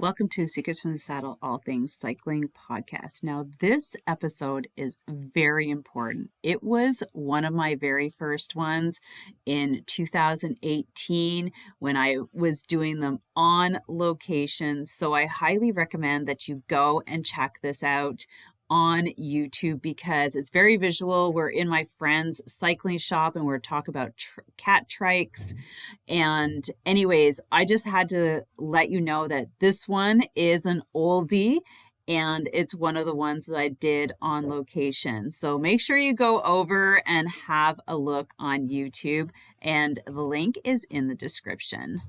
Welcome to Secrets from the Saddle, All Things Cycling podcast. Now, this episode is very important. It was one of my very first ones in 2018 when I was doing them on location. So I highly recommend that you go and check this out on YouTube because it's very visual. We're in my friend's cycling shop and we're talking about cat trikes. And anyways, I just had to let you know that this one is an oldie and it's one of the ones that I did on location. So make sure you go over and have a look on YouTube, and the link is in the description.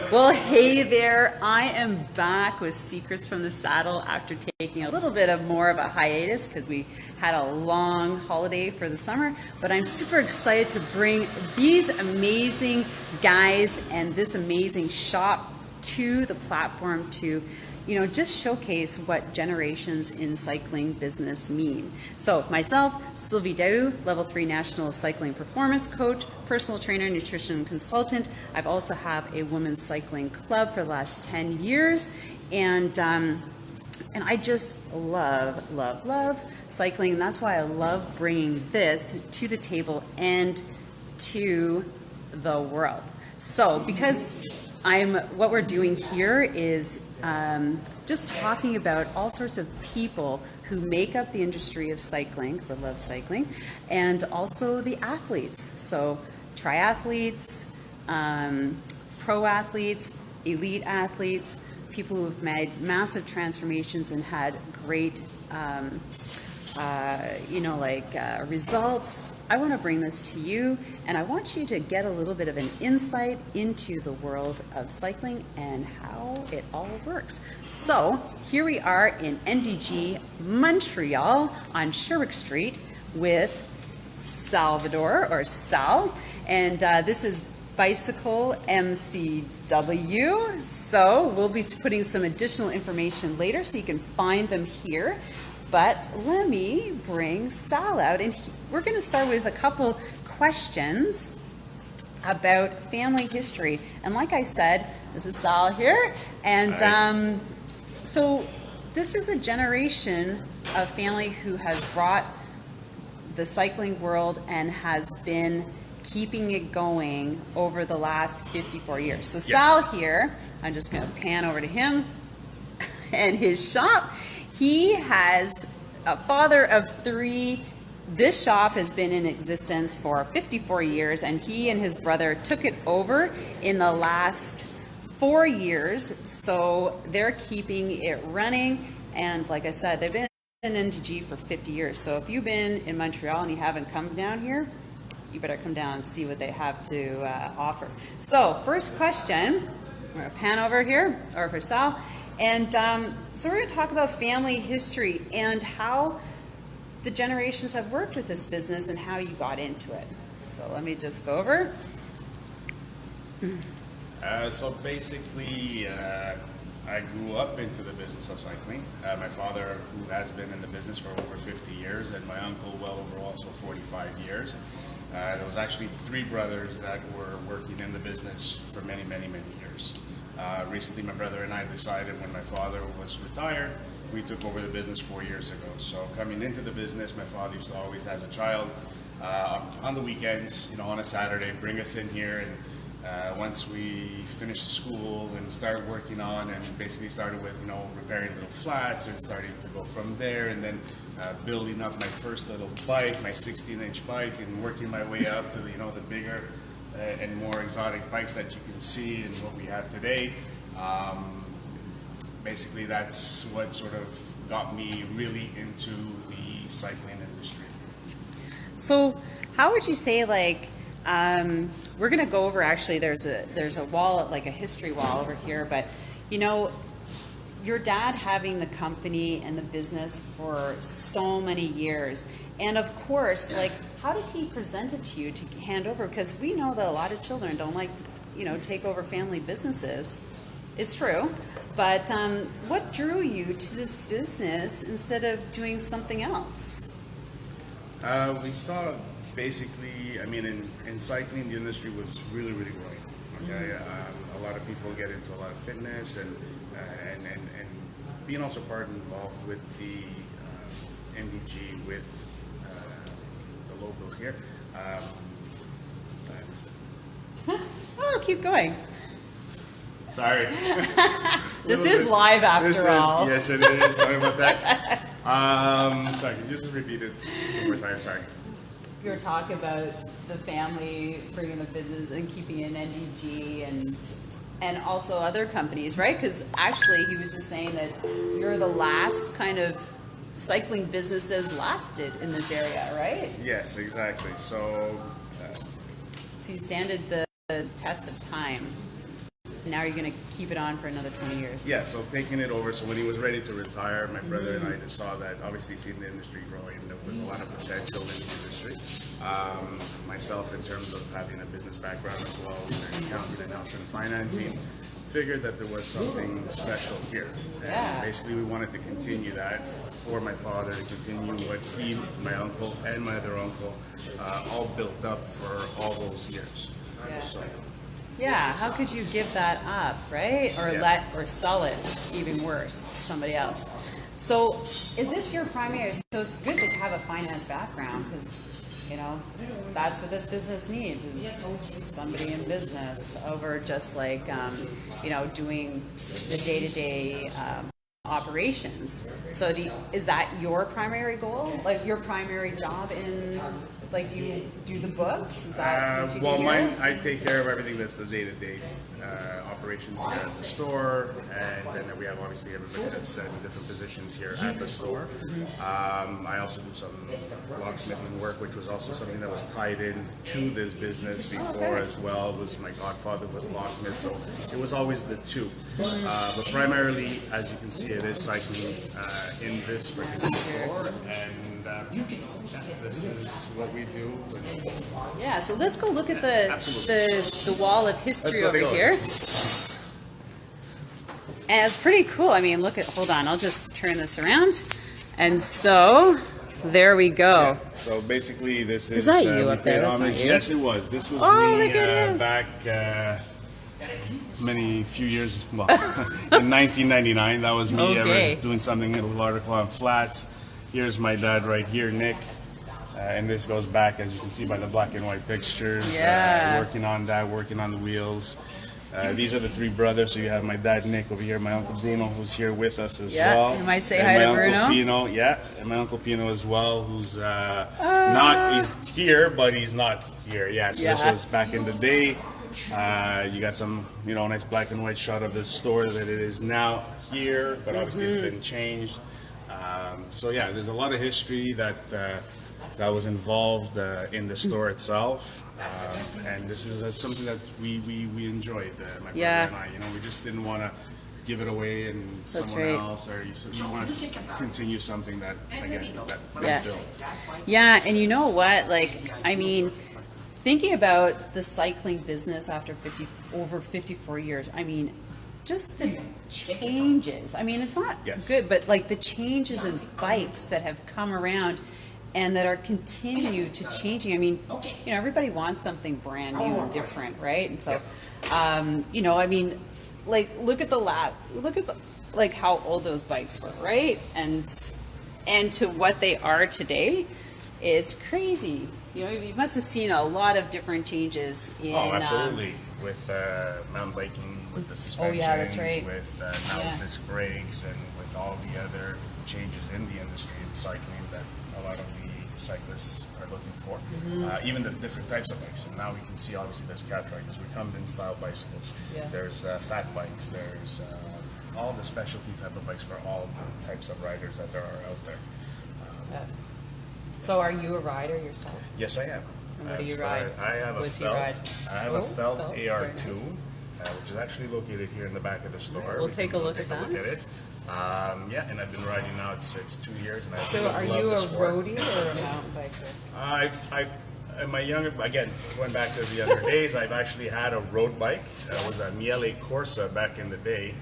Well, hey there, I am back with Secrets from the Saddle after taking a little bit of more of a hiatus because we had a long holiday for the summer, but I'm super excited to bring these amazing guys and this amazing shop to the platform to just showcase what generations in cycling business mean. So myself, Sylvie, level 3 national cycling performance coach, personal trainer, nutrition consultant. I've also have a women's cycling club for the last 10 years. And I just love cycling. And that's why I love bringing this to the table and to the world. So because what we're doing here is just talking about all sorts of people who make up the industry of cycling, because I love cycling, and also the athletes. So triathletes, pro athletes, elite athletes, people who have made massive transformations and had great, results. I want to bring this to you, and I want you to get a little bit of an insight into the world of cycling and how it all works. So here we are in NDG, Montreal on Sherwick Street with Salvador, or Sal, and this is Bicycle McW. So we'll be putting some additional information later so you can find them here. But let me bring Sal out, and we're going to start with a couple questions about family history. And like I said, this is Sal here, and so this is a generation of family who has brought the cycling world and has been keeping it going over the last 54 years. So Sal here, I'm just going to pan over to him and his shop. He has a father of 3. This shop has been in existence for 54 years, and he and his brother took it over in the last 4 years. So they're keeping it running. And like I said, they've been in NDG for 50 years. So if you've been in Montreal and you haven't come down here, you better come down and see what they have to offer. So first question, we're going to pan over here, or for Sal. And so we're going to talk about family history and how the generations have worked with this business and how you got into it. So let me just go over. So basically, I grew up into the business of cycling. My father, who has been in the business for over 50 years, and my uncle well over also 45 years. There was actually 3 brothers that were working in the business for many years. Recently, my brother and I decided when my father was retired, we took over the business 4 years ago. So coming into the business, my father used to always, as a child, on the weekends, on a Saturday, bring us in here. And once we finished school and started working on, and basically started with, repairing little flats and starting to go from there, and then building up my first little bike, my 16-inch bike, and working my way up to the bigger and more exotic bikes that you can see and what we have today. Basically, that's what sort of got me really into the cycling industry. So how would you say, we're going to go over, actually, there's a wall, like a history wall over here, but your dad having the company and the business for so many years, and of course, how did he present it to you to hand over? Because we know that a lot of children don't like to, take over family businesses. It's true. But what drew you to this business instead of doing something else? We saw basically, in cycling, the industry was really growing. Okay, a a lot of people get into a lot of fitness and being also part involved with the MDG with the logos here. I missed it. Oh, keep going. Sorry. This is live after all. Yes, it is. Sorry about that. Sorry, can you just repeat it some more time? Sorry. You were talking about the family bringing the business and keeping an NDG and also other companies, right? Because actually he was just saying that you're the last kind of cycling business that's lasted in this area, right? Yes, exactly. So you standed the test of time. Now you're going to keep it on for another 20 years. Yeah, so taking it over. So when he was ready to retire, my brother and I just saw that, obviously seeing the industry growing, there was a lot of potential in the industry. Myself, in terms of having a business background as well, as an accountant and also in financing, figured that there was something special here. And basically we wanted to continue that for my father, to continue what he, my uncle, and my other uncle all built up for all those years. Yeah. So, yeah, how could you give that up, right? Or sell it, even worse, to somebody else. So is this your primary, so it's good that you have a finance background, because, you know, that's what this business needs, is somebody in business over just like, you know, doing the day-to-day operations. So is that your primary goal? Like your primary job in, like, do you do the books? Is that what you well, do mine, here? I take care of everything that's the day-to-day operations here at the store, and then we have obviously everybody that's in different positions here at the store. I also do some locksmithing work, which was also something that was tied in to this business before as well. It was my godfather was a locksmith, so it was always the two. But primarily, as you can see, it is cycling in this particular store, and this is what we do. Yeah, so let's go look at the wall of history over here. And it's pretty cool. I mean, hold on, I'll just turn this around. And so, there we go. Yeah. So basically this is that you up there? That's not you. Yes, it was. This was me back few years, well, in 1999. That was me ever doing something, a little article on flats. Here's my dad right here, Nick. And this goes back, as you can see by the black and white pictures, working on that, working on the wheels. These are the three brothers. So you have my dad Nick over here, my uncle Bruno, who's here with us as well. You might say hi to Bruno. Pino, and my uncle Pino as well, who's he's here, but he's not here. Yeah, so this was back in the day. You got some, nice black and white shot of the store that it is now here, but obviously it's been changed. So yeah, there's a lot of history that was involved in the store itself, and this is something that we enjoyed, my brother and I. We just didn't want to give it away and someone else, or you want to continue something that again that we built. Yeah, and you know what? Like, I mean, thinking about the cycling business after over 54 years, I mean, just the changes. I mean, it's not good, but like the changes in bikes that have come around and that are continued to changing. I mean, everybody wants something brand new and different, right? And so, I mean, like look at like how old those bikes were, right? And to what they are today, it's crazy. You must have seen a lot of different changes in. Oh, absolutely. With mountain biking, with the suspensions, with now disc brakes, and with all the other changes in the industry in cycling that a lot of the cyclists are looking for. Even the different types of bikes. And now we can see, obviously, there's Catrides, Recumbent style bicycles. There's fat bikes. There's all the specialty type of bikes for all the types of riders that there are out there. So are you a rider yourself? Yes, I am. And what do you ride? I have a Felt AR2, which is actually located here in the back of the store. We'll take a look at that. And I've been riding now. It's 2 years, and are you a roadie or a mountain biker? Again, going back to the other days, I've actually had a road bike. It was a Miele Corsa back in the day,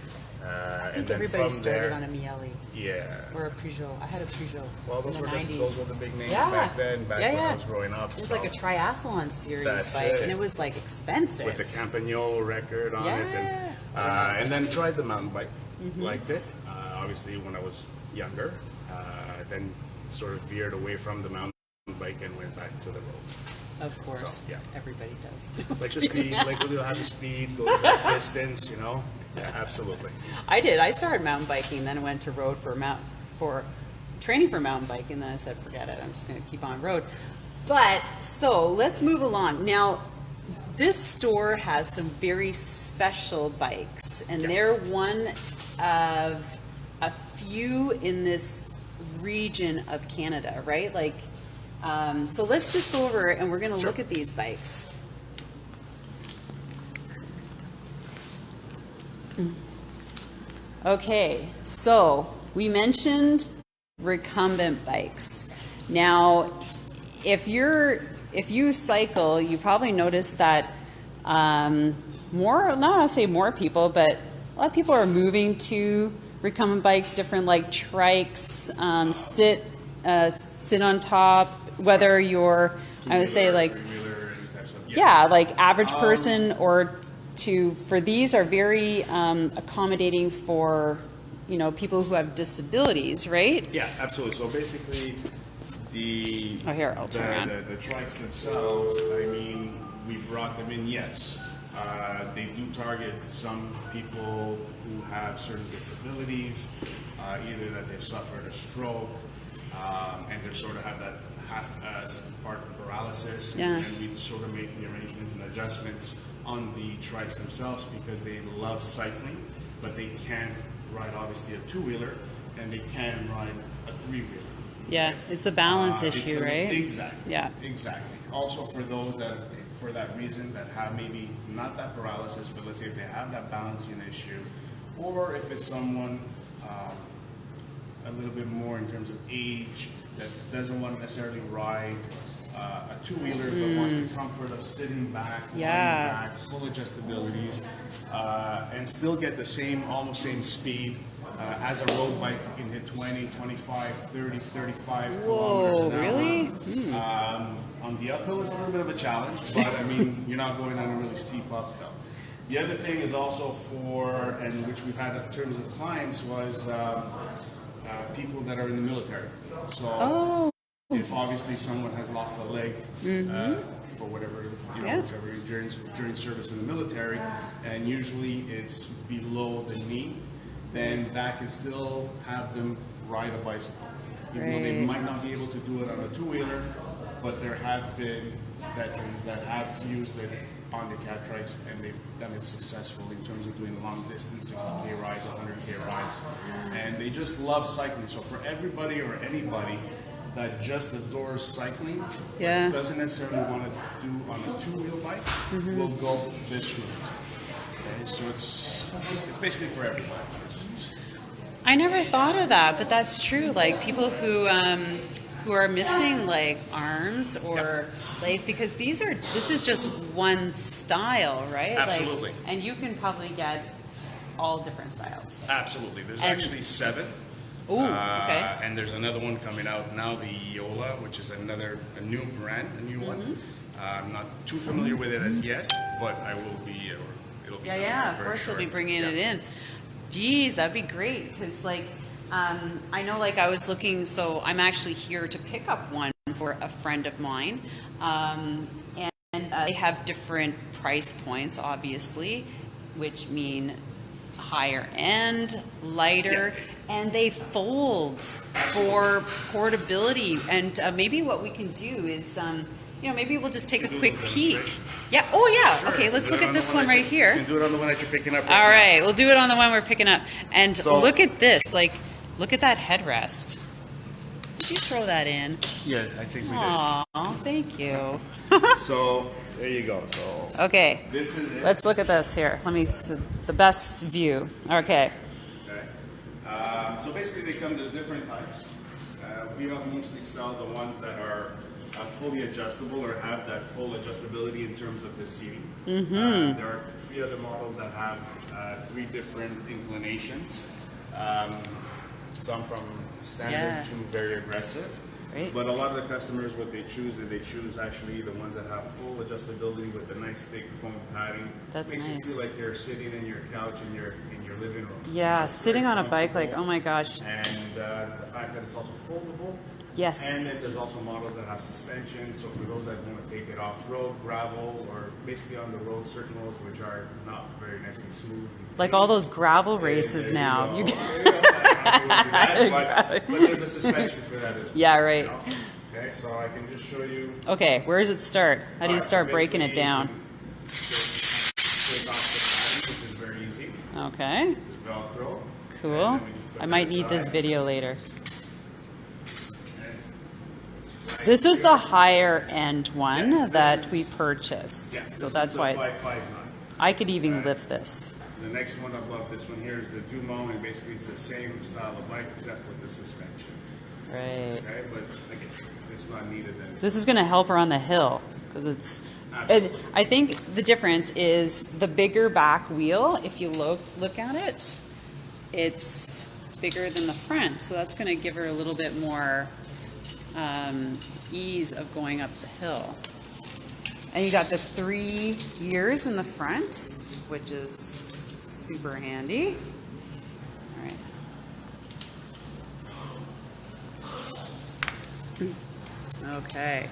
I think everybody started on a Miele. Yeah. Or a Peugeot. I had a Peugeot. Well, those in were the 90s. those were the big names Yeah. back then. Back Yeah, when yeah. I was growing up. It was so. like a triathlon series That's bike, it. and it was like expensive. With the Campagnolo record on it, and then tried the mountain bike, liked it. Obviously, when I was younger, then sort of veered away from the mountain bike and went back to the road. Of course, So, yeah. everybody does. Like the speed, like we'll have the speed, go the distance, you know. Yeah, absolutely. I did. I started mountain biking, then I went to road for training for mountain biking, and then I said, forget it. I'm just going to keep on road. But so let's move along now. This store has some very special bikes, and they're one of a few in this region of Canada, right? Like, so let's just go over and we're going to look at these bikes. Okay, so we mentioned Recumbent Bikes. Now, if you cycle, you probably noticed that more people, but a lot of people are moving to Recumbent Bikes, different like trikes, sit on top, whether you're, I would say like, like average person or for these are very accommodating for, people who have disabilities, right? Yeah, absolutely. So basically, the trikes themselves, I mean, we brought them in, yes. They do target some people who have certain disabilities, either that they've suffered a stroke, and they sort of have that part paralysis, and we sort of make the arrangements and adjustments on the trikes themselves because they love cycling, but they can't ride obviously a two-wheeler, and they can ride a three-wheeler. Yeah, it's a balance issue, right? Exactly. Yeah. Exactly. Also for those that, for that reason, that have maybe not that paralysis, but let's say if they have that balancing issue, or if it's someone a little bit more in terms of age that doesn't want to necessarily ride a two-wheeler, but wants the comfort of sitting back, lying back, full adjustabilities, and still get the almost same speed as a road bike. You can hit 20, 25, 30, 35 kilometers an hour. Really? On the uphill, it's a little bit of a challenge, but I mean, you're not going down a really steep uphill. The other thing is also and which we've had in terms of clients, was people that are in the military. So if obviously someone has lost a leg for whatever, whichever during service in the military, and usually it's below the knee, then that can still have them ride a bicycle. Even though they might not be able to do it on a two-wheeler, but there have been veterans that have used it on the cat trikes, and they've done it successfully in terms of doing long distance, 60K rides, 100K rides, and they just love cycling. So for everybody or anybody that just adores cycling, doesn't necessarily want to do on a two-wheel bike, will go this route. Okay, so it's basically for everybody. I never thought of that, but that's true. Like people who are missing like arms or legs, because this is just one style, right? Absolutely. Like, and you can probably get all different styles. Absolutely. There's actually 7. Ooh, okay. And there's another one coming out now, the Yola, which is a new brand, a new one. I'm not too familiar with it as yet, but I will be. It'll be. Yeah. Of course, they'll be bringing it in. Geez, that'd be great, because like I know, like I was looking. So I'm actually here to pick up one for a friend of mine, and they have different price points, obviously, which mean higher end, lighter. Yeah. And they fold for portability. And maybe what we can do is, maybe we'll just take a quick peek. Yeah. Oh, yeah. Sure. Okay, let's look at this one right here. You can do it on the one that you're picking up. All right, we'll do it on the one we're picking up. And look at this. Like, look at that headrest. Did you throw that in? Yeah, I think we did. Aw, thank you. So there you go. So okay. This is it. Let's look at this here. Let me see the best view. Okay. So basically, there's different types. We mostly sell the ones that are fully adjustable or have that full adjustability in terms of the seating. There are 3 other models that have 3 different inclinations. Some from standard to very aggressive. Right. But a lot of the customers, what they choose is they choose actually the ones that have full adjustability with the nice thick foam padding. That's Makes nice. you feel like you're sitting in your couch in your living room. Yeah, It's sitting very on a bike, like, comfortable. oh my gosh. And the fact that it's also foldable. Yes. And then there's also models that have suspension. So for those that want to take it off-road, gravel, or basically on the road, certain roads which are not very nice and smooth. Like all those gravel races now. You but there's a suspension for that as well. Yeah, right. You know? Okay, so I can just show you. Okay, where does it start? How do you start breaking it down? Take off the padding, which is very easy. Okay, There's Velcro. cool. And then we just put I that might need this aside. video later. And This is the higher end one Yeah, this that is- we purchased. Yeah, So this that's is the why it's, 559. I could even lift this. The next one above this one here is the Dumo, and basically it's the same style of bike except with the suspension. Right. Okay, but again, if it's not needed, then it's This is going to help her on the hill because it's. Absolutely. I think the difference is the bigger back wheel. If you look at it, it's bigger than the front, so that's going to give her a little bit more ease of going up the hill. And you got the 3 gears in the front, which is super handy. All right. Okay.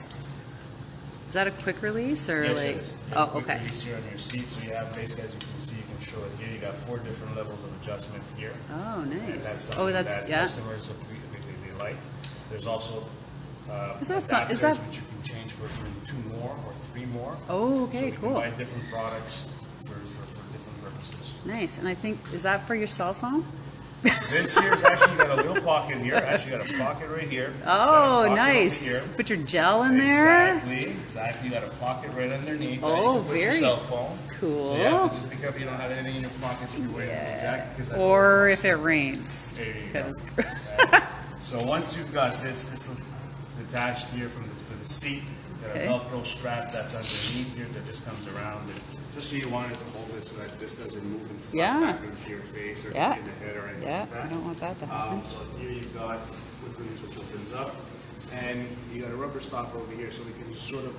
Is that a quick release or Yes, like? it is. Oh, Quick okay. release here on your seat, so you have basically, as you can see, you can show it here. You got 4 different levels of adjustment here. Oh, And nice. that's Oh, something that's that yeah. customers they like. There's also Is that adapters which you can change for 2 more or 3 more. Oh, So okay, you can cool. buy different products for different purposes. Nice. And I think, is that for your cell phone? This here's actually got a little pocket here. Actually got a pocket right here. Oh, Got a pocket over nice. here. Put your gel in there. Exactly. You got a pocket right underneath. Oh, that you can put very your cell phone. cool. So you have to just be careful you don't have anything in your pockets if you're wearing a jacket. 'Cause I know Or it's if it rains. There you go. 'Cause- Okay. So once you've got this is detached here for the seat. Got Okay. a Velcro strap that's underneath here that just comes around. And just so you want it to hold it so that this doesn't move and flop Yeah. back into your face or Yeah. in the head or anything Yeah, like that. I don't want that to happen. So here you've got quick release which opens up, and you got a rubber stopper over here, so we can just sort of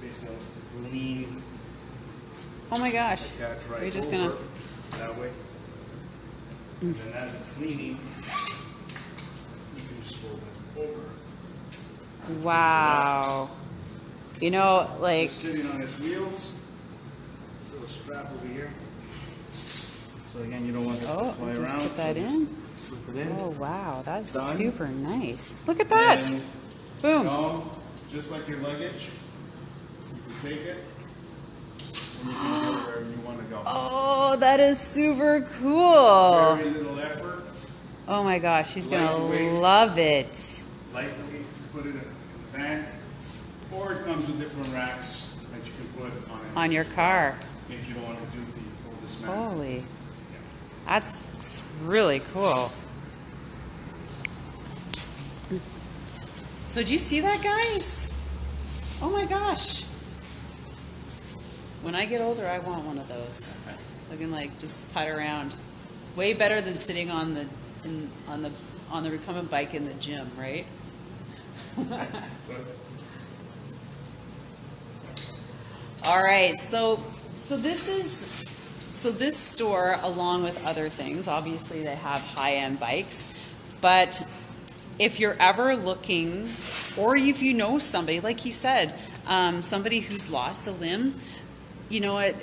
basically almost lean Oh my gosh. the catch right We're just over gonna- that way. And then as it's leaning, you can just fold it over. Wow. You know, like, Just sitting on its wheels, little strap over here. So again, you don't want this to oh, fly just around. put that so in. just flip it in. Oh, wow. That's Done. super nice. Look at that. And Boom. No, just like your luggage, you can take it and you can go wherever you want to go. Oh, that is super cool. Very little effort, Oh my gosh, she's going Lightweight. to love it. lightly put it in the van, or it comes with different racks that you can put on it. On your car. If you don't want to do the whole dismantle. Holy. That's really cool. So do you see that, guys? Oh my gosh. When I get older, I want one of those. I can like just putt around. Way better than sitting on the on the recumbent bike in the gym, right? All right, so this store, along with other things, obviously they have high-end bikes, but if you're ever looking, or if you know somebody, like he said, somebody who's lost a limb, you know what,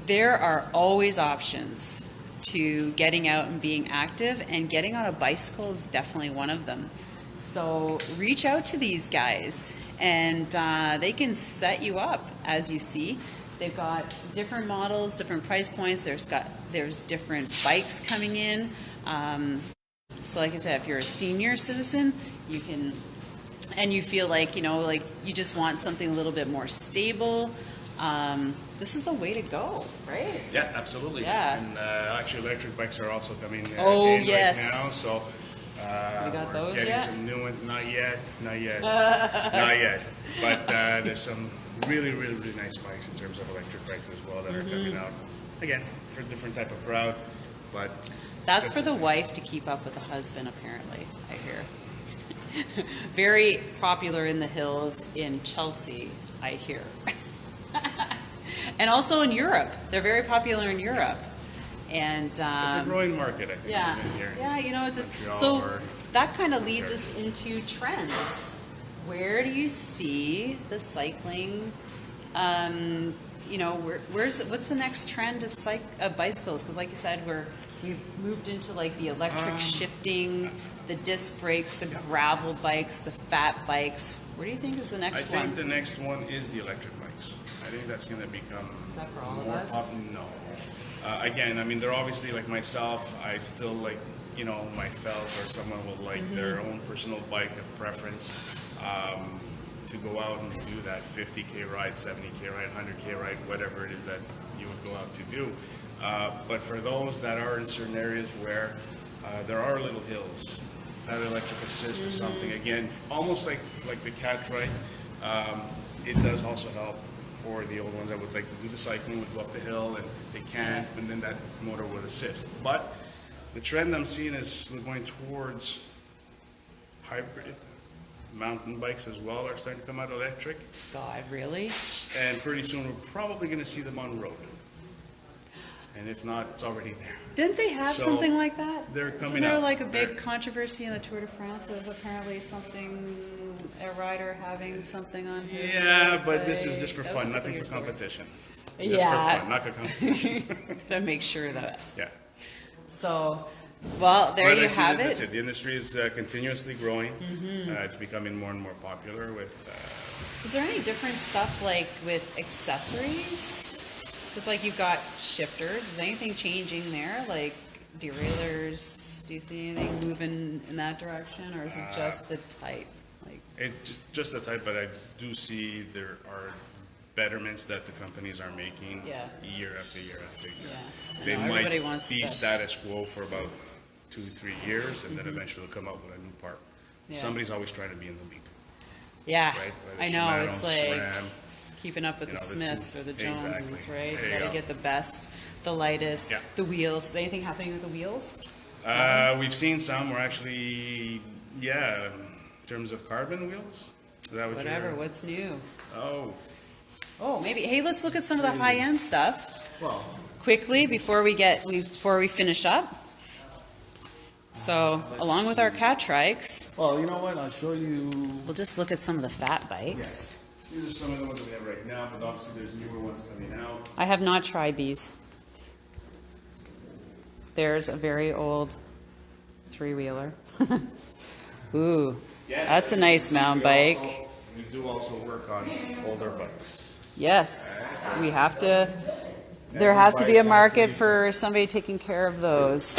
there are always options to getting out and being active, and getting on a bicycle is definitely one of them. So reach out to these guys, and they can set you up. As you see, they've got different models, different price points. There's different bikes coming in. So like I said, if you're a senior citizen, you can, and you feel like, you know, like you just want something a little bit more stable, this is the way to go, right? Yeah, absolutely. Yeah. And actually, electric bikes are also coming Oh, in yes. right now. So We got we're those getting yet? some new ones. Not yet. Not yet. But there's some really nice bikes in terms of electric bikes as well that are coming out. Again, for a different type of crowd, but That's for the wife to keep up with the husband, apparently, I hear. Very popular in the hills in Chelsea, I hear. And also in Europe. They're very popular in Europe. And it's a growing market, I think. yeah, Even here. yeah, you know, it's just, Montreal so or- that kind of leads us into trends. Where do you see the cycling? You know, what's the next trend of bicycles? Because, like you said, we've moved into like the electric shifting, the disc brakes, the gravel bikes, the fat bikes. Where do you think is the next one? I think the next one is the electric bikes. I think that's going to become Is that for all of more us? popular. No. Again, I mean, they're obviously like myself. I still like, you know, my felt or someone will like their own personal bike of preference to go out and do that 50K ride, 70K ride, 100K ride, whatever it is that you would go out to do. But for those that are in certain areas where there are little hills, that electric assist or something, again, almost like the cat ride, it does also help for the old ones that would like to do the cycling, would go up the hill and they can't, and then that motor would assist. But the trend I'm seeing is we're going towards hybrid. Mountain bikes as well are starting to come out electric, God, really? and pretty soon we're probably going to see them on road. And if not, it's already there. Didn't they have So, something like that? they're coming Isn't there out. like a big They're- controversy in the Tour de France of apparently a rider having something on his Yeah, but this is bike? just for That was a fun, couple nothing years for ago. competition. Yeah. Just for fun, not for competition. To make sure that. Yeah. So, well, there But you I see have that's it. The industry is continuously growing. It's becoming more and more popular with. Is there any different stuff like with accessories? Because like you've got shifters. Is anything changing there? Like derailleurs? Do you see anything moving in that direction, or is it just the type? Like It's just the type, but I do see there are betterments that the companies are making Yeah. year after year after year. Yeah. They No, everybody might wants the be best. status quo for about 2-3 years, and then eventually they'll come up with a new part. Yeah. Somebody's always trying to be in the lead, yeah, right? Whether I it's know. Shimano, It's like SRAM. keeping up with You the know, the Smiths two- or the Joneses, exactly. right? There you You gotta go. get the best, the lightest, Yeah. the wheels. Is anything happening with the wheels? We've seen some. We're actually, in terms of carbon wheels. Is that what Whatever. you're? What's new? Oh, Maybe. Hey, let's look at some of the high end stuff well, quickly before we finish up. So, along with our cat trikes, well, you know what? I'll show you. we'll just look at some of the fat bikes. These are some of the ones that we have right now, but obviously there's newer ones coming out. I have not tried these. There's a very old three-wheeler. Ooh, Yes, that's a nice mountain bike. We do also work on older bikes. Yes, we have to. There has to be a market for somebody taking care of those.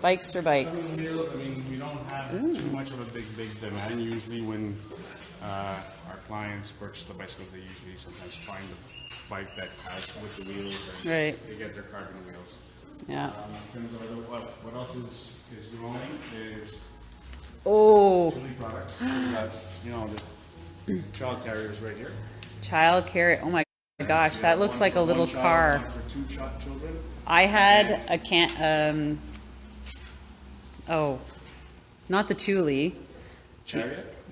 Bikes are bikes. Wheels, I mean, we don't have too much of a big demand. Usually when our clients purchase the bicycles, they usually sometimes find a bike that has with the wheels, and Right. they get their carbon wheels. Yeah. In terms of what else is growing is Oh, chili products. We got, the child carriers right here. child care. Oh my gosh, that looks like a little One child, car. one for two children. I had a not the Thule,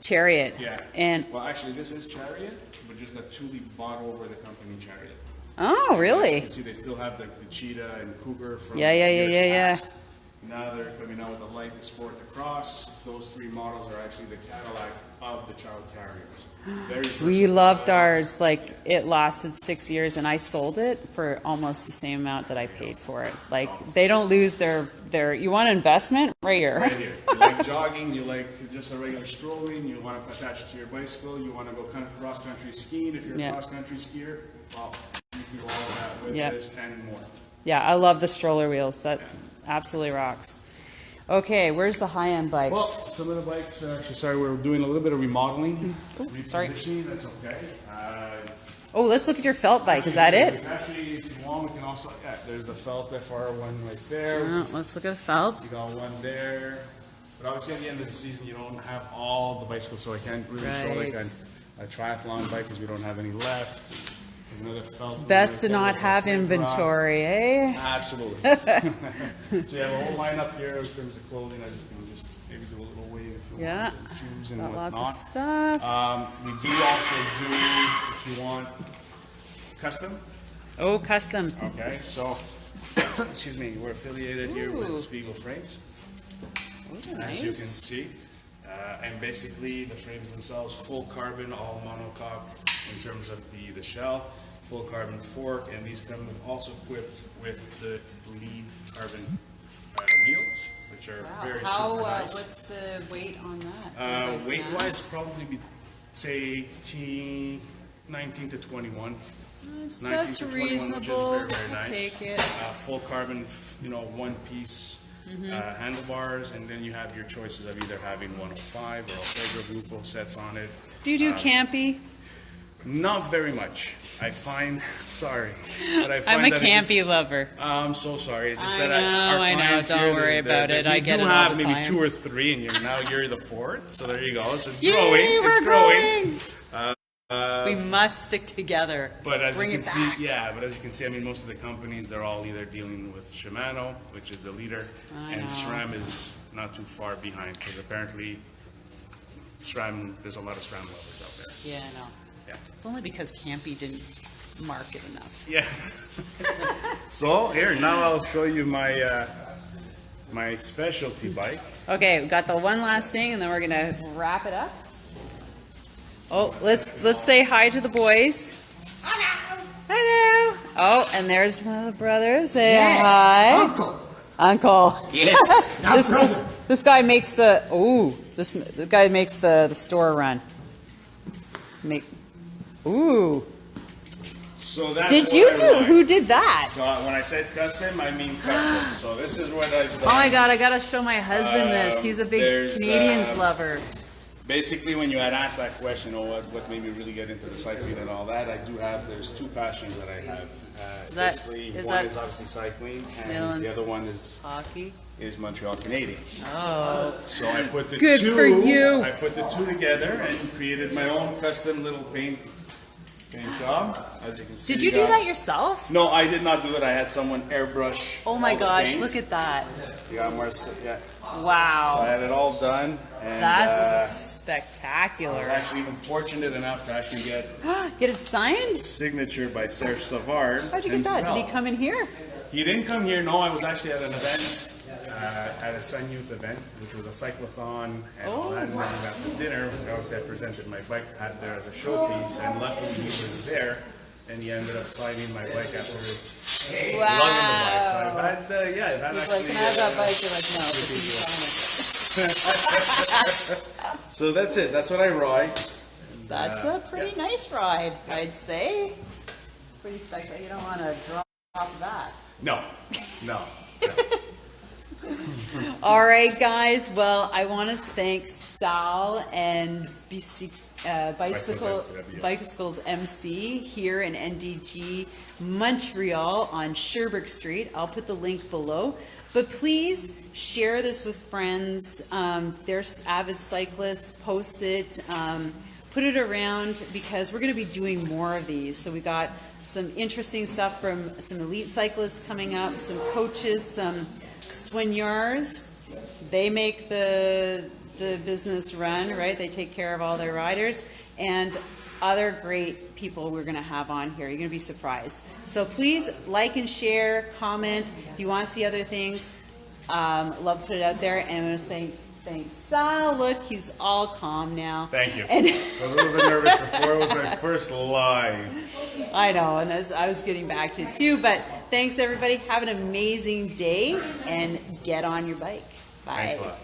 Chariot. Yeah. And Well, actually, this is Chariot, but just that Thule bought over the company Chariot. oh, really? You see, they still have the Cheetah and Cougar from Yeah. years past. Now they're coming out with the Light, the Sport, the Cross. Those three models are actually the Cadillac of the child carriers. Very We versatile. loved ours. Like it lasted 6 years, and I sold it for almost the same amount that I paid for it. Like they don't lose their. You want an investment right here. Right here. You like jogging, you like just a regular strolling, you want to attach it to your bicycle, you want to go cross-country skiing if you're Yeah. a cross-country skier. Well, you can do all of that with Yeah. this and more. Yeah, I love the stroller wheels. That absolutely rocks. Okay, where's the high-end bikes? Well, some of the bikes, actually, sorry, we're doing a little bit of remodeling, sorry. repositioning, that's okay. Oh, let's look at your felt bike. Is that it? Actually, if you want, we can also, there's the Felt FR one right there. Let's look at the felts. We got one there. But obviously at the end of the season, you don't have all the bicycles, so I can't really show like a triathlon bike because we don't have any left. Another felt. It's best to not have inventory, eh? Absolutely. So you have a whole line up here in terms of clothing. I can just maybe do a little wave if you want. Shoes and whatnot. Lots of stuff. We do also do, if you want, custom. Oh, custom. Okay, so excuse me, we're affiliated here with Spiegel Frames, as you can see, and basically the frames themselves, full carbon, all monocoque in terms of the shell, full carbon fork, and these come also equipped with the bleed carbon wheels, which are very super nice. What's the weight on that? Weight-wise, probably be, say, 19 to 21. That's reasonable. Which is very, very nice. Take it. Full carbon, one-piece handlebars, and then you have your choices of either having 105 or Altegra Grupo sets on it. Do you do campy? Not very much. I find, sorry, but I find I'm a that campy lover. I'm so sorry. It's just I that know. our clients Don't here, worry about it. I get it all the have maybe time. 2 or 3, and you're the 4th. So there you go. So it's Yay, growing. we're It's growing. We must stick together. But as Bring you can it back. see, but as you can see, I mean, most of the companies, they're all either dealing with Shimano, which is the leader, and SRAM is not too far behind, because apparently SRAM, there's a lot of SRAM lovers out there. Yeah, I know. Yeah. It's only because campy didn't market enough. Yeah. So here, now I'll show you my my specialty bike. Okay, we've got the one last thing, and then we're gonna wrap it up. Oh, let's say hi to the boys. Hello. Oh, and there's one of the brothers. Say hi. Uncle. Yes. This guy makes the guy makes the store run. So that's Did you do? Who did that? So when I said custom, I mean custom. So this is what I've done. Oh my God! I gotta show my husband this. He's a big Canadians lover. Basically, when you had asked that question, what made me really get into the cycling and all that, there's 2 passions that I have. One is obviously cycling, and the other one is hockey. Is Montreal Canadiens. Oh. So I put the Good two. for you. I put the 2 together and created my own custom little paint job. As you can see. Did you do that yourself? No, I did not do it. I had someone airbrush. Oh my gosh! paint. Look at that. You got more. Yeah. Wow. So I had it all done. And, That's I spectacular. was actually even fortunate enough to actually get Get it signed? signature by Serge Savard. How'd you get that? Did he come in here? He didn't come here. No, I was actually at an event, at a Sun Youth event, which was a cyclothon and all that. And then after dinner, obviously I presented my bike out there as a showpiece, and luckily he was there, and he ended up signing my bike after loving the bike. So I've had, I've had He's actually. like, can I have that bike? You're like, no, but can you sign it? So that's it. That's what I ride. That's a pretty nice ride, I'd say. Pretty spectacular. You don't want to drop that. No. All right, guys. Well, I want to thank Sal and Bicycles MC here in NDG Montreal on Sherbrooke Street. I'll put the link below. But please share this with friends. They're avid cyclists. Post it. Put it around, because we're going to be doing more of these. So we got some interesting stuff from some elite cyclists coming up, some coaches, some soigneurs. They make the business run, right? They take care of all their riders, and other great people we're going to have on here. You're going to be surprised. So please like and share, comment. If you want to see other things, love to put it out there. And I'm going to say thanks, Sal. Look, he's all calm now. Thank you. And I was a little bit nervous before. It was my first live. I know, and I was getting back to it too. But thanks, everybody. Have an amazing day, and get on your bike. Bye. Thanks a lot.